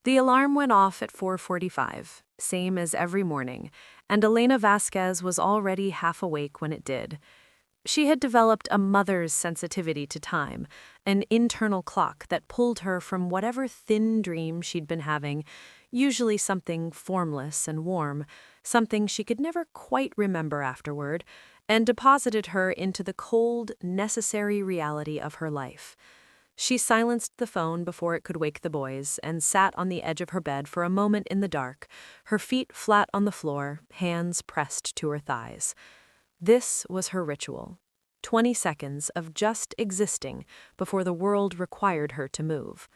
The alarm went off at 4:45, same as every morning, and Elena Vasquez was already half awake when it did. She had developed a mother's sensitivity to time, an internal clock that pulled her from whatever thin dream she'd been having, usually something formless and warm, something she could never quite remember afterward, and deposited her into the cold, necessary reality of her life. She silenced the phone before it could wake the boys and sat on the edge of her bed for a moment in the dark, her feet flat on the floor, hands pressed to her thighs. This was her ritual. 20 seconds of just existing before the world required her to move.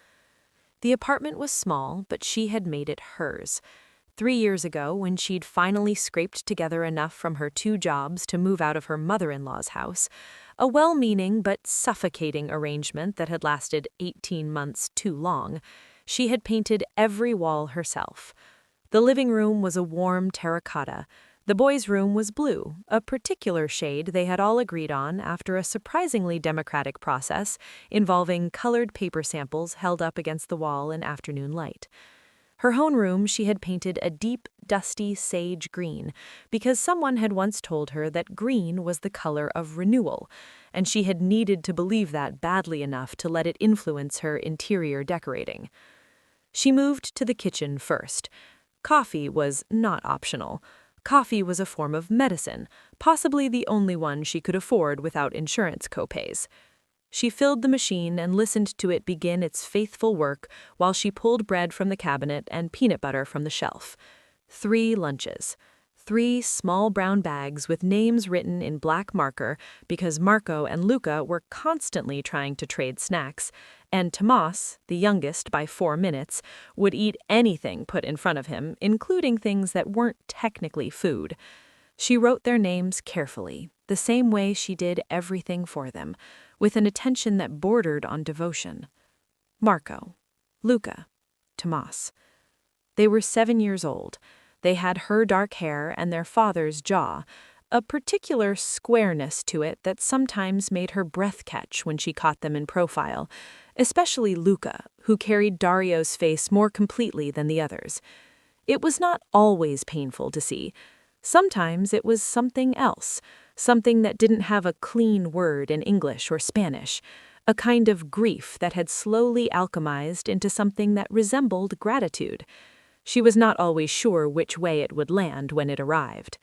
The apartment was small, but she had made it hers. 3 years ago, when she'd finally scraped together enough from her 2 jobs to move out of her mother-in-law's house, a well-meaning but suffocating arrangement that had lasted 18 months too long, she had painted every wall herself. The living room was a warm terracotta. The boys' room was blue, a particular shade they had all agreed on after a surprisingly democratic process involving colored paper samples held up against the wall in afternoon light. Her own room she had painted a deep, dusty sage green, because someone had once told her that green was the color of renewal, and she had needed to believe that badly enough to let it influence her interior decorating. She moved to the kitchen first. Coffee was not optional. Coffee was a form of medicine, possibly the only one she could afford without insurance copays. She filled the machine and listened to it begin its faithful work while she pulled bread from the cabinet and peanut butter from the shelf. 3 lunches. 3 small brown bags with names written in black marker because Marco and Luca were constantly trying to trade snacks, and Tomas, the youngest by 4 minutes, would eat anything put in front of him, including things that weren't technically food. She wrote their names carefully, the same way she did everything for them, with an attention that bordered on devotion. Marco, Luca, Tomas. They were 7 years old. They had her dark hair and their father's jaw, a particular squareness to it that sometimes made her breath catch when she caught them in profile, especially Luca, who carried Dario's face more completely than the others. It was not always painful to see. Sometimes it was something else, something that didn't have a clean word in English or Spanish, a kind of grief that had slowly alchemized into something that resembled gratitude. She was not always sure which way it would land when it arrived.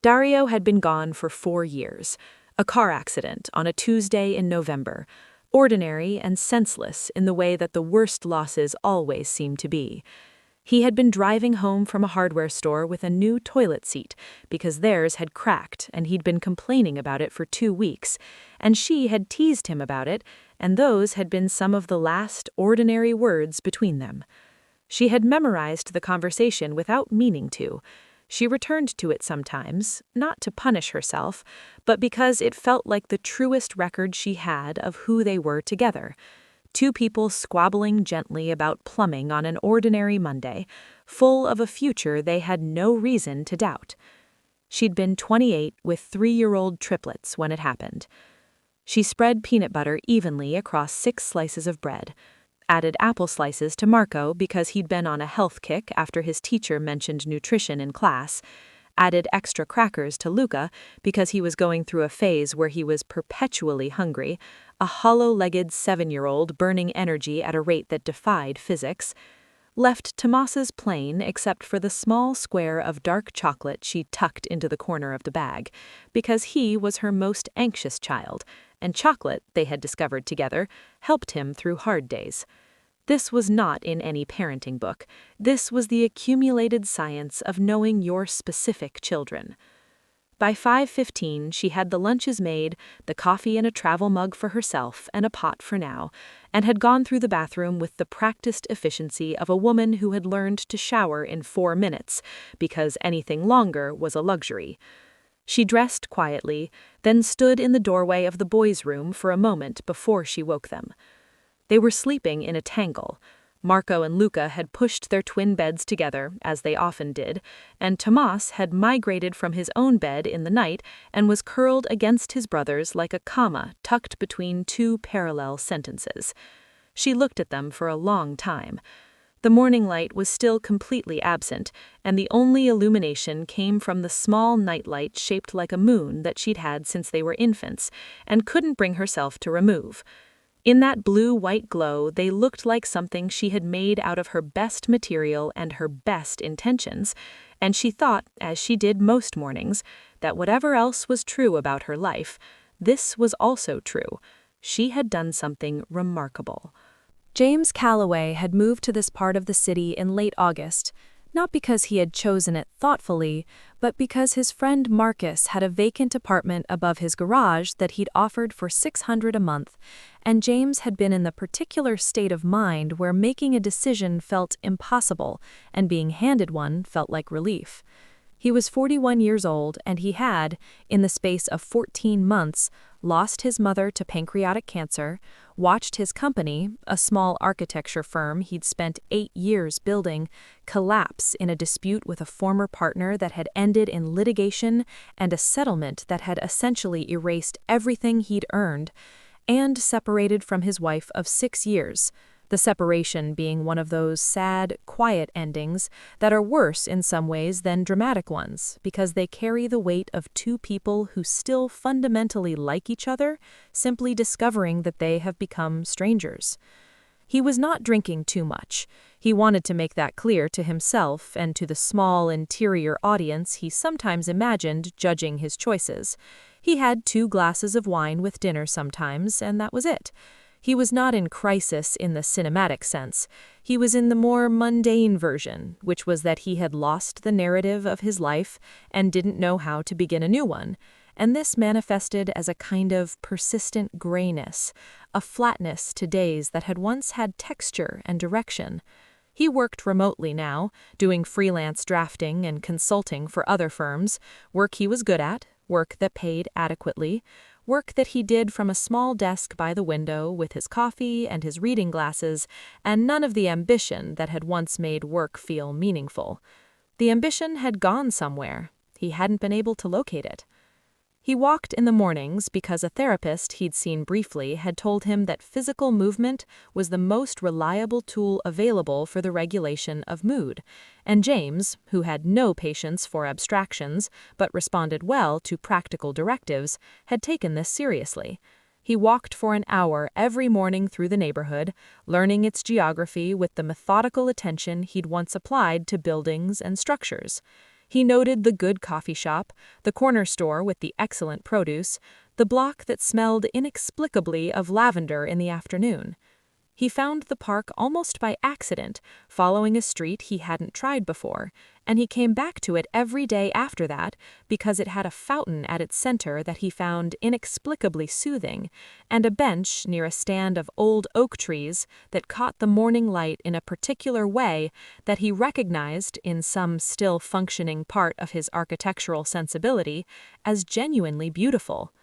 Dario had been gone for 4 years, a car accident on a Tuesday in November, ordinary and senseless in the way that the worst losses always seem to be. He had been driving home from a hardware store with a new toilet seat because theirs had cracked and he'd been complaining about it for 2 weeks, and she had teased him about it, and those had been some of the last ordinary words between them. She had memorized the conversation without meaning to. She returned to it sometimes, not to punish herself, but because it felt like the truest record she had of who they were together. 2 people squabbling gently about plumbing on an ordinary Monday, full of a future they had no reason to doubt. She'd been 28 with 3-year-old triplets when it happened. She spread peanut butter evenly across 6 slices of bread, added apple slices to Marco because he'd been on a health kick after his teacher mentioned nutrition in class, added extra crackers to Luca because he was going through a phase where he was perpetually hungry, a hollow-legged 7-year-old burning energy at a rate that defied physics, left Tomas's plain except for the small square of dark chocolate she tucked into the corner of the bag, because he was her most anxious child, and chocolate, they had discovered together, helped him through hard days. This was not in any parenting book. This was the accumulated science of knowing your specific children. By 5:15, she had the lunches made, the coffee in a travel mug for herself and a pot for now, and had gone through the bathroom with the practiced efficiency of a woman who had learned to shower in 4 minutes, because anything longer was a luxury. She dressed quietly, then stood in the doorway of the boys' room for a moment before she woke them. They were sleeping in a tangle. Marco and Luca had pushed their twin beds together, as they often did, and Tomas had migrated from his own bed in the night and was curled against his brother's like a comma tucked between 2 parallel sentences. She looked at them for a long time. The morning light was still completely absent, and the only illumination came from the small nightlight shaped like a moon that she'd had since they were infants, and couldn't bring herself to remove. In that blue-white glow, they looked like something she had made out of her best material and her best intentions, and she thought, as she did most mornings, that whatever else was true about her life, this was also true. She had done something remarkable. James Calloway had moved to this part of the city in late August, not because he had chosen it thoughtfully, but because his friend Marcus had a vacant apartment above his garage that he'd offered for $600 a month, and James had been in the particular state of mind where making a decision felt impossible, and being handed one felt like relief. He was 41 years old, and he had, in the space of 14 months, lost his mother to pancreatic cancer, watched his company, a small architecture firm he'd spent 8 years building, collapse in a dispute with a former partner that had ended in litigation and a settlement that had essentially erased everything he'd earned, and separated from his wife of 6 years. The separation being one of those sad, quiet endings that are worse in some ways than dramatic ones, because they carry the weight of two people who still fundamentally like each other, simply discovering that they have become strangers. He was not drinking too much. He wanted to make that clear to himself and to the small interior audience he sometimes imagined judging his choices. He had 2 glasses of wine with dinner sometimes, and that was it. He was not in crisis in the cinematic sense. He was in the more mundane version, which was that he had lost the narrative of his life and didn't know how to begin a new one. And this manifested as a kind of persistent grayness, a flatness to days that had once had texture and direction. He worked remotely now, doing freelance drafting and consulting for other firms, work he was good at, work that paid adequately, work that he did from a small desk by the window with his coffee and his reading glasses, and none of the ambition that had once made work feel meaningful. The ambition had gone somewhere. He hadn't been able to locate it. He walked in the mornings because a therapist he'd seen briefly had told him that physical movement was the most reliable tool available for the regulation of mood, and James, who had no patience for abstractions but responded well to practical directives, had taken this seriously. He walked for an hour every morning through the neighborhood, learning its geography with the methodical attention he'd once applied to buildings and structures. He noted the good coffee shop, the corner store with the excellent produce, the block that smelled inexplicably of lavender in the afternoon. He found the park almost by accident, following a street he hadn't tried before, and he came back to it every day after that because it had a fountain at its center that he found inexplicably soothing, and a bench near a stand of old oak trees that caught the morning light in a particular way that he recognized in some still functioning part of his architectural sensibility as genuinely beautiful.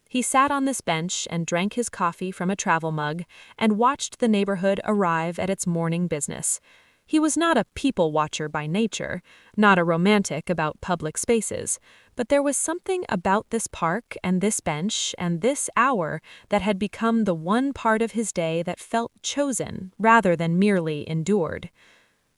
He sat on this bench and drank his coffee from a travel mug and watched the neighborhood arrive at its morning business. He was not a people watcher by nature, not a romantic about public spaces, but there was something about this park and this bench and this hour that had become the one part of his day that felt chosen rather than merely endured.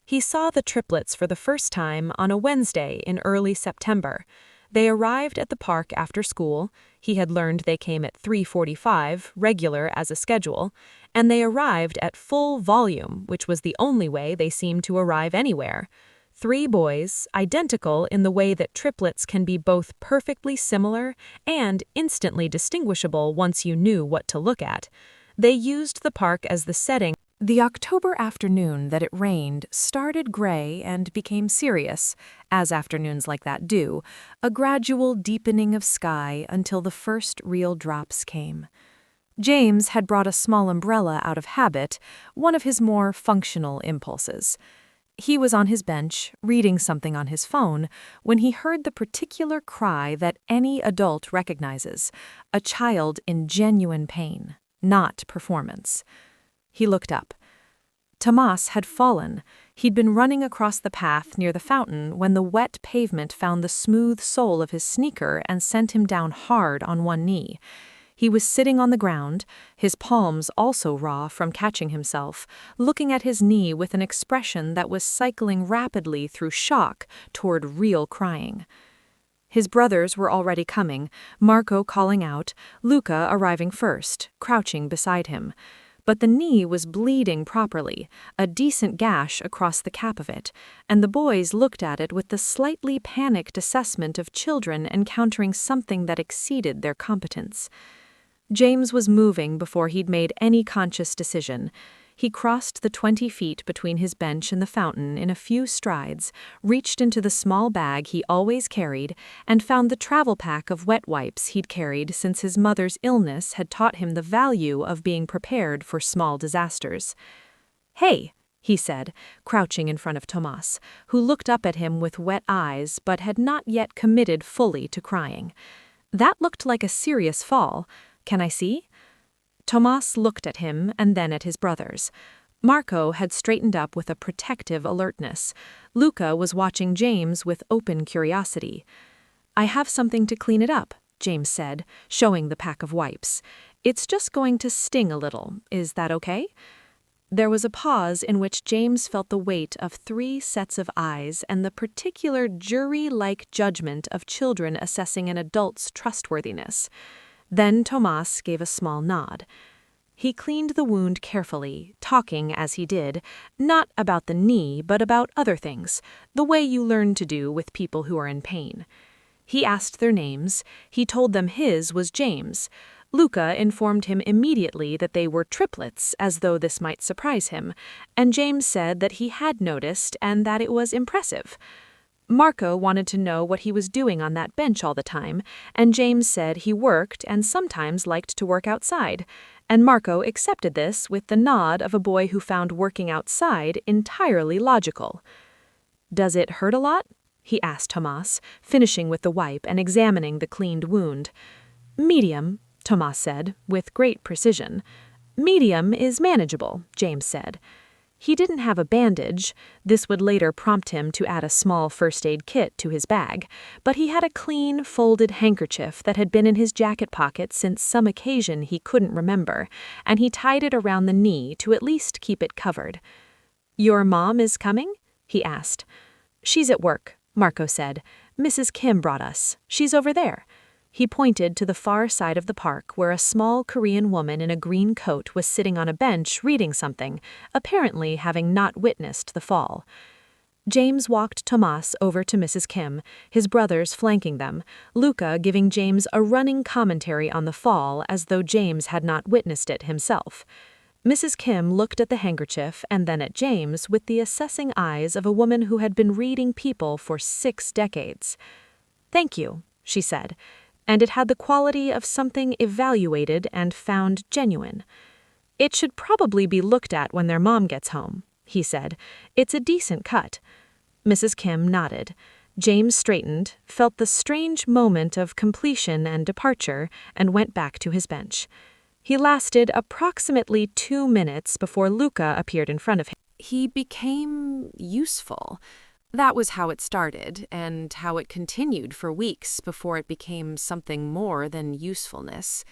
He saw the triplets for the first time on a Wednesday in early September. They arrived at the park after school. He had learned they came at 3:45, regular as a schedule, and they arrived at full volume, which was the only way they seemed to arrive anywhere. 3 boys, identical in the way that triplets can be both perfectly similar and instantly distinguishable once you knew what to look at. They used the park as the setting. The October afternoon that it rained started gray and became serious, as afternoons like that do, a gradual deepening of sky until the first real drops came. James had brought a small umbrella out of habit, one of his more functional impulses. He was on his bench, reading something on his phone, when he heard the particular cry that any adult recognizes, a child in genuine pain, not performance. He looked up. Tomas had fallen. He'd been running across the path near the fountain when the wet pavement found the smooth sole of his sneaker and sent him down hard on one knee. He was sitting on the ground, his palms also raw from catching himself, looking at his knee with an expression that was cycling rapidly through shock toward real crying. His brothers were already coming, Marco calling out, Luca arriving first, crouching beside him. But the knee was bleeding properly, a decent gash across the cap of it, and the boys looked at it with the slightly panicked assessment of children encountering something that exceeded their competence. James was moving before he'd made any conscious decision. He crossed the 20 feet between his bench and the fountain in a few strides, reached into the small bag he always carried, and found the travel pack of wet wipes he'd carried since his mother's illness had taught him the value of being prepared for small disasters. "Hey," he said, crouching in front of Tomas, who looked up at him with wet eyes but had not yet committed fully to crying. "That looked like a serious fall. Can I see?" Tomas looked at him and then at his brothers. Marco had straightened up with a protective alertness. Luca was watching James with open curiosity. "I have something to clean it up," James said, showing the pack of wipes. "It's just going to sting a little. Is that okay?" There was a pause in which James felt the weight of 3 sets of eyes and the particular jury-like judgment of children assessing an adult's trustworthiness. Then Tomas gave a small nod. He cleaned the wound carefully, talking as he did, not about the knee but about other things, the way you learn to do with people who are in pain. He asked their names. He told them his was James. Luca informed him immediately that they were triplets, as though this might surprise him, and James said that he had noticed and that it was impressive. Marco wanted to know what he was doing on that bench all the time, and James said he worked and sometimes liked to work outside, and Marco accepted this with the nod of a boy who found working outside entirely logical. "Does it hurt a lot?" he asked Tomas, finishing with the wipe and examining the cleaned wound. "Medium," Tomas said, with great precision. "Medium is manageable," James said. He didn't have a bandage. This would later prompt him to add a small first aid kit to his bag, but he had a clean, folded handkerchief that had been in his jacket pocket since some occasion he couldn't remember, and he tied it around the knee to at least keep it covered. "Your mom is coming?" he asked. "She's at work," Marco said. "Mrs. Kim brought us. She's over there." He pointed to the far side of the park where a small Korean woman in a green coat was sitting on a bench reading something, apparently having not witnessed the fall. James walked Tomas over to Mrs. Kim, his brothers flanking them, Luca giving James a running commentary on the fall as though James had not witnessed it himself. Mrs. Kim looked at the handkerchief and then at James with the assessing eyes of a woman who had been reading people for 6 decades. "Thank you," she said, and it had the quality of something evaluated and found genuine. "It should probably be looked at when their mom gets home," he said. "It's a decent cut." Mrs. Kim nodded. James straightened, felt the strange moment of completion and departure, and went back to his bench. He lasted approximately 2 minutes before Luca appeared in front of him. He became useful. That was how it started, and how it continued for weeks before it became something more than usefulness.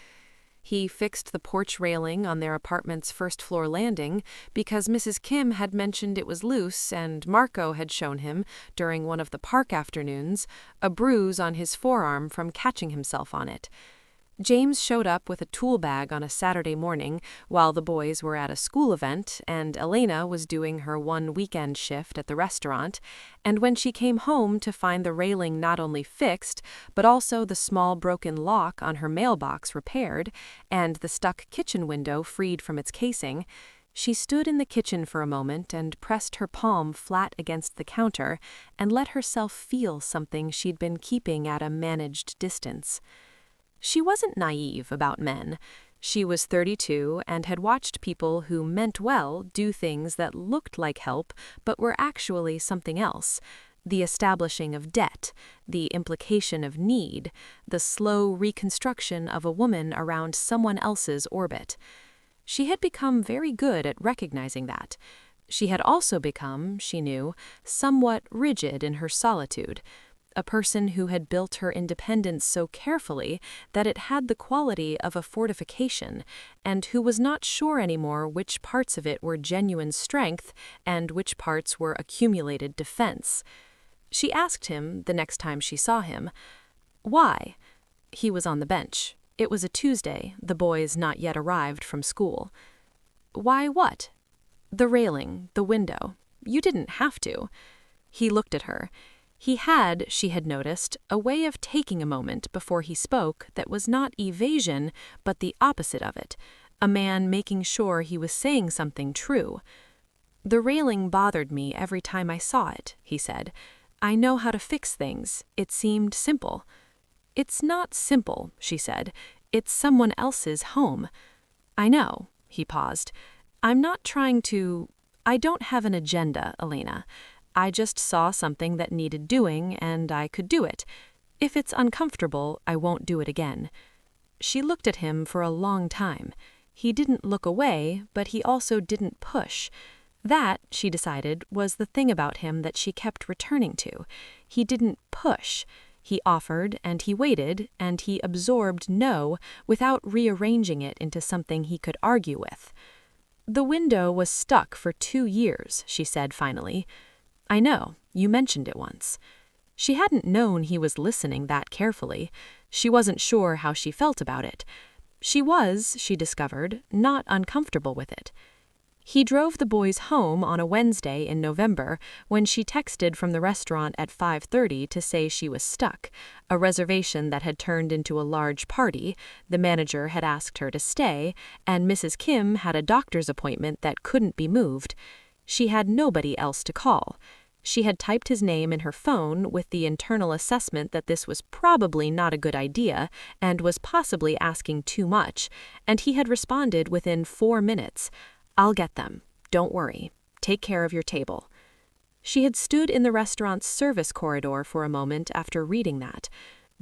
He fixed the porch railing on their apartment's first-floor landing because Mrs. Kim had mentioned it was loose and Marco had shown him, during one of the park afternoons, a bruise on his forearm from catching himself on it. James showed up with a tool bag on a Saturday morning while the boys were at a school event and Elena was doing her one weekend shift at the restaurant, and when she came home to find the railing not only fixed, but also the small broken lock on her mailbox repaired and the stuck kitchen window freed from its casing, she stood in the kitchen for a moment and pressed her palm flat against the counter and let herself feel something she'd been keeping at a managed distance. She wasn't naive about men. She was 32 and had watched people who meant well do things that looked like help but were actually something else. The establishing of debt, the implication of need, the slow reconstruction of a woman around someone else's orbit. She had become very good at recognizing that. She had also become, she knew, somewhat rigid in her solitude. a person who had built her independence so carefully that it had the quality of a fortification, and who was not sure anymore which parts of it were genuine strength and which parts were accumulated defense. She asked him, the next time she saw him, why? He was on the bench. It was a Tuesday, the boys not yet arrived from school. Why what? The railing, the window. You didn't have to. He looked at her. He had, she had noticed, a way of taking a moment before he spoke that was not evasion, but the opposite of it, a man making sure he was saying something true. The railing bothered me every time I saw it, he said. I know how to fix things. It seemed simple. It's not simple, she said. It's someone else's home. I know, he paused. I'm not trying to... I don't have an agenda, Elena. I just saw something that needed doing, and I could do it. If it's uncomfortable, I won't do it again. She looked at him for a long time. He didn't look away, but he also didn't push. That, she decided, was the thing about him that she kept returning to. He didn't push. He offered, and he waited, and he absorbed no without rearranging it into something he could argue with. The window was stuck for 2 years, she said finally. I know, you mentioned it once. She hadn't known he was listening that carefully. She wasn't sure how she felt about it. She was, she discovered, not uncomfortable with it. He drove the boys home on a Wednesday in November when she texted from the restaurant at 5:30 to say she was stuck, a reservation that had turned into a large party. The manager had asked her to stay, and Mrs. Kim had a doctor's appointment that couldn't be moved. She had nobody else to call. She had typed his name in her phone with the internal assessment that this was probably not a good idea and was possibly asking too much, and he had responded within 4 minutes. I'll get them. Don't worry. Take care of your table. She had stood in the restaurant's service corridor for a moment after reading that.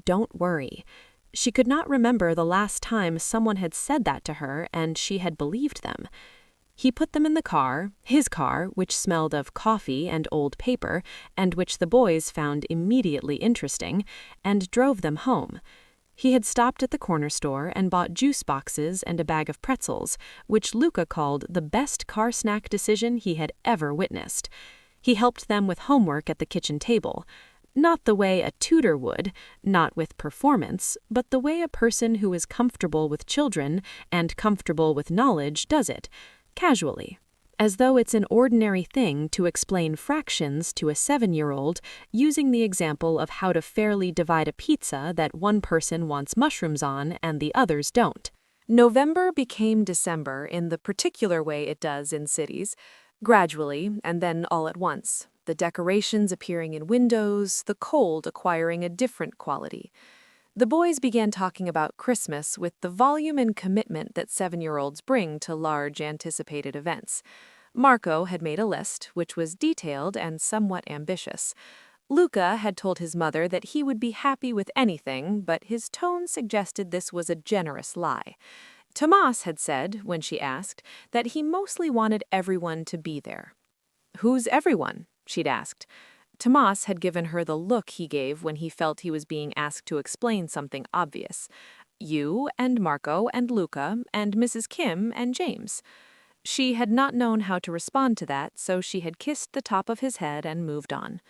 Don't worry. She could not remember the last time someone had said that to her and she had believed them. He put them in the car, his car, which smelled of coffee and old paper, and which the boys found immediately interesting, and drove them home. He had stopped at the corner store and bought juice boxes and a bag of pretzels, which Luca called the best car snack decision he had ever witnessed. He helped them with homework at the kitchen table. Not the way a tutor would, not with performance, but the way a person who is comfortable with children and comfortable with knowledge does it, casually. As though it's an ordinary thing to explain fractions to a 7-year-old using the example of how to fairly divide a pizza that one person wants mushrooms on and the others don't. November became December in the particular way it does in cities, gradually and then all at once, the decorations appearing in windows, the cold acquiring a different quality. The boys began talking about Christmas with the volume and commitment that 7-year-olds bring to large anticipated events. Marco had made a list, which was detailed and somewhat ambitious. Luca had told his mother that he would be happy with anything, but his tone suggested this was a generous lie. Tomas had said, when she asked, that he mostly wanted everyone to be there. Who's everyone? She'd asked. Tomas had given her the look he gave when he felt he was being asked to explain something obvious. You and Marco and Luca and Mrs. Kim and James. She had not known how to respond to that, so she had kissed the top of his head and moved on.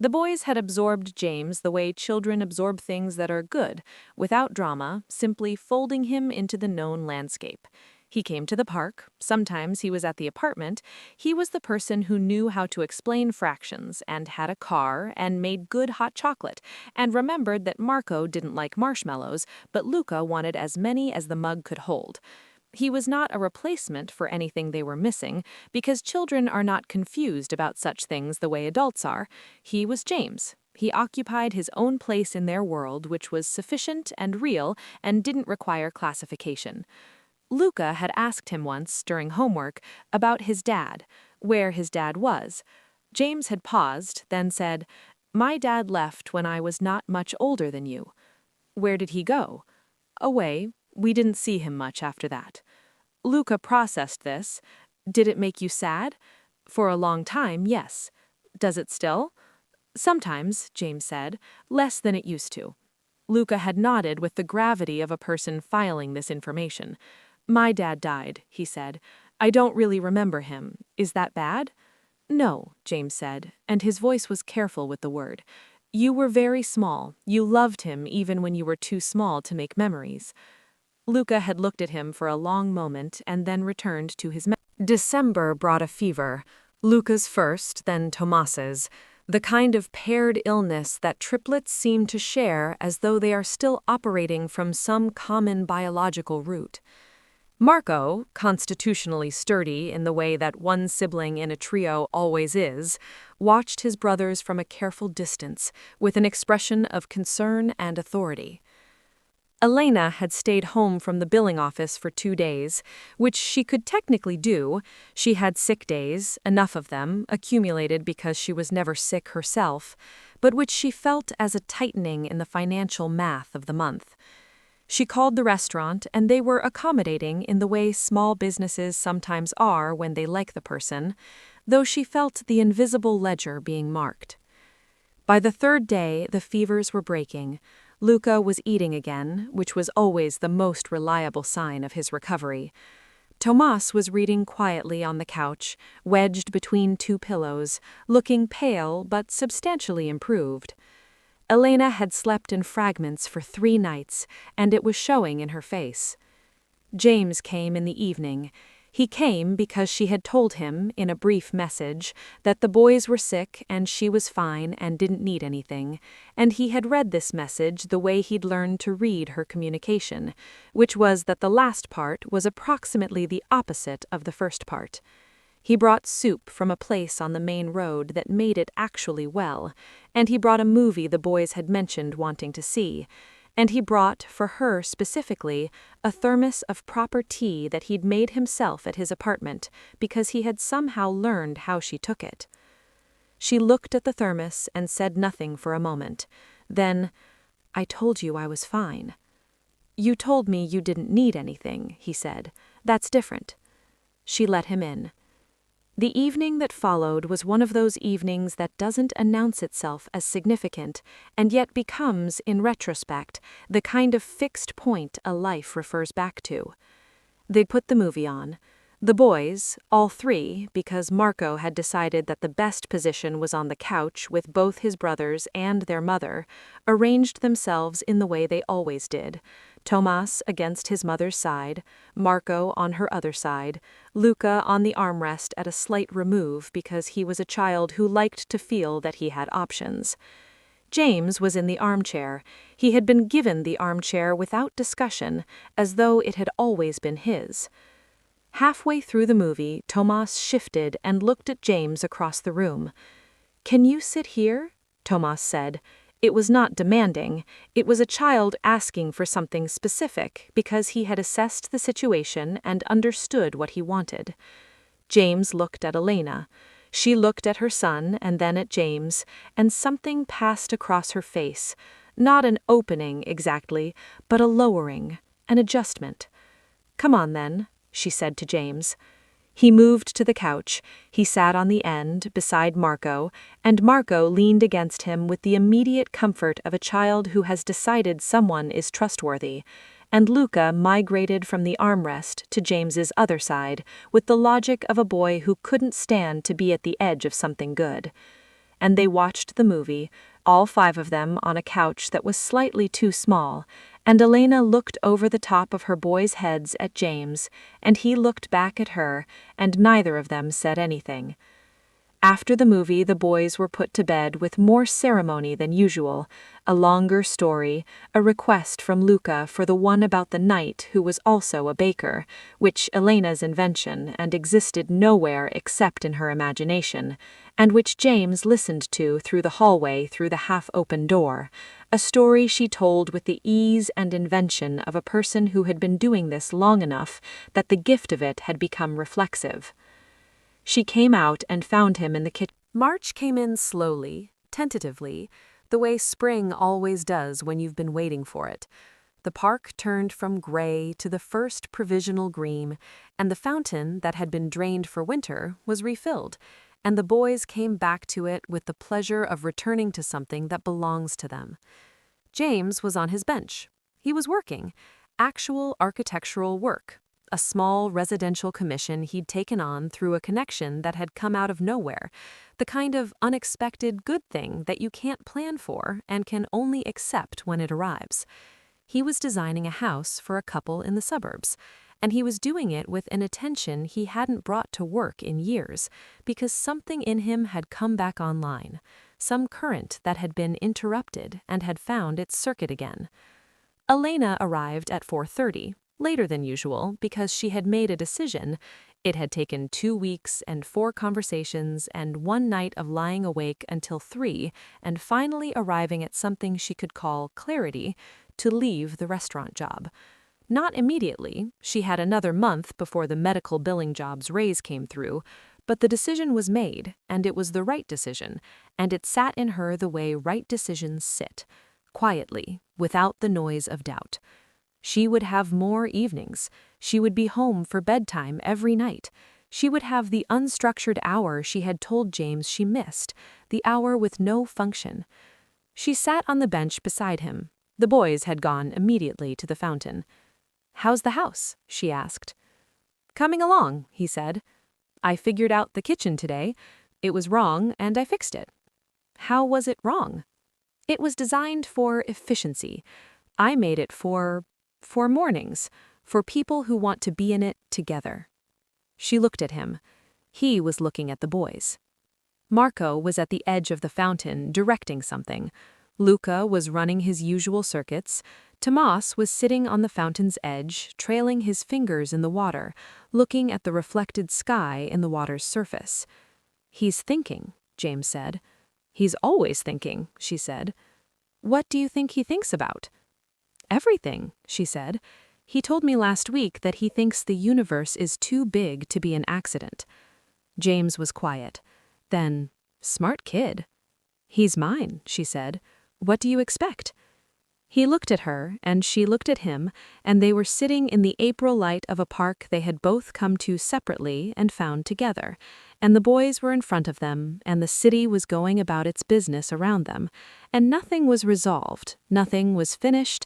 The boys had absorbed James the way children absorb things that are good, without drama, simply folding him into the known landscape. He came to the park, sometimes he was at the apartment. He was the person who knew how to explain fractions and had a car and made good hot chocolate and remembered that Marco didn't like marshmallows, but Luca wanted as many as the mug could hold. He was not a replacement for anything they were missing, because children are not confused about such things the way adults are. He was James. He occupied his own place in their world, which was sufficient and real and didn't require classification. Luca had asked him once, during homework, about his dad, where his dad was. James had paused, then said, "My dad left when I was not much older than you." "Where did he go?" "Away. We didn't see him much after that." Luca processed this. "Did it make you sad?" "For a long time, yes." "Does it still?" Sometimes, James said, less than it used to. Luca had nodded with the gravity of a person filing this information. My dad died, he said. I don't really remember him. Is that bad? No, James said, and his voice was careful with the word. You were very small. You loved him even when you were too small to make memories. Luca had looked at him for a long moment and then returned to his December brought a fever. Luca's first, then Tomas's. The kind of paired illness that triplets seem to share as though they are still operating from some common biological root. Marco, constitutionally sturdy in the way that one sibling in a trio always is, watched his brothers from a careful distance with an expression of concern and authority. Elena had stayed home from the billing office for 2 days, which she could technically do. She had sick days, enough of them, accumulated because she was never sick herself, but which she felt as a tightening in the financial math of the month. She called the restaurant, and they were accommodating in the way small businesses sometimes are when they like the person, though she felt the invisible ledger being marked. By the 3rd day, the fevers were breaking. Luca was eating again, which was always the most reliable sign of his recovery. Tomas was reading quietly on the couch, wedged between 2 pillows, looking pale but substantially improved. Elena had slept in fragments for 3 nights, and it was showing in her face. James came in the evening. He came because she had told him, in a brief message, that the boys were sick and she was fine and didn't need anything, and he had read this message the way he'd learned to read her communication, which was that the last part was approximately the opposite of the first part. He brought soup from a place on the main road that made it actually well, and he brought a movie the boys had mentioned wanting to see, and he brought, for her specifically, a thermos of proper tea that he'd made himself at his apartment because he had somehow learned how she took it. She looked at the thermos and said nothing for a moment. Then, I told you I was fine. You told me you didn't need anything, he said. That's different. She let him in. The evening that followed was one of those evenings that doesn't announce itself as significant and yet becomes, in retrospect, the kind of fixed point a life refers back to. They put the movie on. The boys, all 3, because Marco had decided that the best position was on the couch with both his brothers and their mother, arranged themselves in the way they always did. Tomas against his mother's side, Marco on her other side, Luca on the armrest at a slight remove because he was a child who liked to feel that he had options. James was in the armchair. He had been given the armchair without discussion, as though it had always been his. Halfway through the movie, Tomas shifted and looked at James across the room. Can you sit here? Tomas said. It was not demanding. It was a child asking for something specific because he had assessed the situation and understood what he wanted. James looked at Elena. She looked at her son and then at James, and something passed across her face. Not an opening, exactly, but a lowering, an adjustment. Come on, then, she said to James. He moved to the couch. He sat on the end, beside Marco, and Marco leaned against him with the immediate comfort of a child who has decided someone is trustworthy, and Luca migrated from the armrest to James's other side with the logic of a boy who couldn't stand to be at the edge of something good. And they watched the movie, all 5 of them on a couch that was slightly too small, and Elena looked over the top of her boys' heads at James, and he looked back at her, and neither of them said anything. After the movie, the boys were put to bed with more ceremony than usual, a longer story, a request from Luca for the one about the knight who was also a baker, which Elena's invention and existed nowhere except in her imagination, and which James listened to through the hallway through the half-open door, a story she told with the ease and invention of a person who had been doing this long enough that the gift of it had become reflexive. She came out and found him in the kitchen. March came in slowly, tentatively, the way spring always does when you've been waiting for it. The park turned from gray to the first provisional green, and the fountain that had been drained for winter was refilled, and the boys came back to it with the pleasure of returning to something that belongs to them. James was on his bench. He was working. Actual architectural work. A small residential commission he'd taken on through a connection that had come out of nowhere. The kind of unexpected good thing that you can't plan for and can only accept when it arrives. He was designing a house for a couple in the suburbs, and he was doing it with an attention he hadn't brought to work in years, because something in him had come back online, some current that had been interrupted and had found its circuit again. Elena arrived at 4:30, later than usual because she had made a decision. It had taken 2 weeks and 4 conversations and 1 night of lying awake until 3 and finally arriving at something she could call clarity to leave the restaurant job. Not immediately, she had another month before the medical billing job's raise came through, but the decision was made, and it was the right decision, and it sat in her the way right decisions sit, quietly, without the noise of doubt. She would have more evenings. She would be home for bedtime every night. She would have the unstructured hour she had told James she missed, the hour with no function. She sat on the bench beside him. The boys had gone immediately to the fountain. "How's the house?" she asked. "Coming along," he said. "I figured out the kitchen today. It was wrong, and I fixed it." "How was it wrong?" "It was designed for efficiency. I made it for mornings, for people who want to be in it together." She looked at him. He was looking at the boys. Marco was at the edge of the fountain, directing something. Luca was running his usual circuits. Tomas was sitting on the fountain's edge, trailing his fingers in the water, looking at the reflected sky in the water's surface. "He's thinking," James said. "He's always thinking," she said. "What do you think he thinks about?" "Everything," she said. "He told me last week that he thinks the universe is too big to be an accident." James was quiet. Then, "Smart kid." "He's mine," she said. "What do you expect?" He looked at her, and she looked at him, and they were sitting in the April light of a park they had both come to separately and found together, and the boys were in front of them, and the city was going about its business around them, and nothing was resolved, nothing was finished,